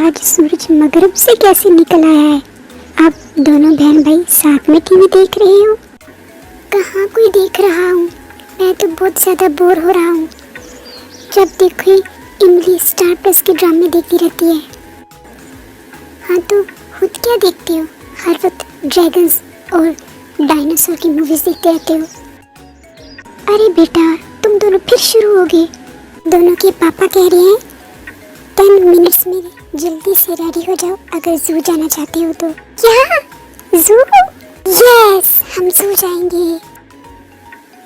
आज सूरज मगरिब से कैसे निकल आया है। अब दोनों बहन भाई साथ में टीवी देख रहे हो। कहाँ कोई देख रहा हूँ, मैं तो बहुत ज़्यादा बोर हो रहा हूँ। जब देखो इमली स्टार प्लस के ड्रामे देखती रहती है। हाँ तो खुद क्या देखते हो, हर वक्त ड्रैगन्स और डायनासोर की मूवीज देखते रहते हो। अरे बेटा, तुम दोनों फिर शुरू हो गए। दोनों के पापा कह रहे हैं 10 मिनट्स में जल्दी से रेडी हो जाओ अगर जू जाना चाहते हो तो। क्या जू? यस, हम जू जाएंगे।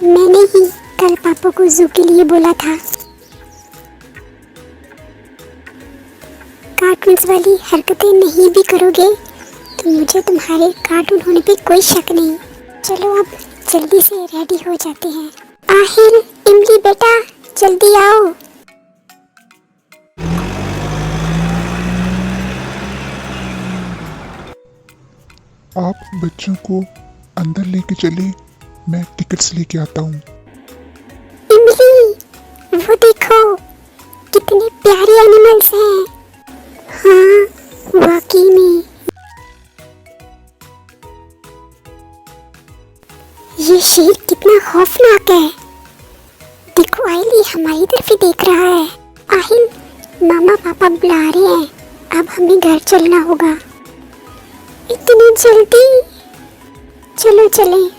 मैंने ही कल पापा को जू के लिए बोला था। कार्टून्स वाली हरकतें नहीं भी करोगे तो मुझे तुम्हारे कार्टून होने पे कोई शक नहीं। चलो अब जल्दी से रेडी हो जाते हैं। आहिल, इमली बेटा जल्दी आओ। आप बच्चों को अंदर लेके चले, मैं टिकट्स लेके आता हूँ। इमली, वो देखो कितने प्यारे एनिमल्स हैं। हाँ वाकई में ये शेर कितना खौफनाक है। देखो आहिल हमारी तरफ ही देख रहा है। आहिल, मामा पापा बुला रहे हैं, अब हमें घर चलना होगा। इतनी जल्दी? चलो चलें।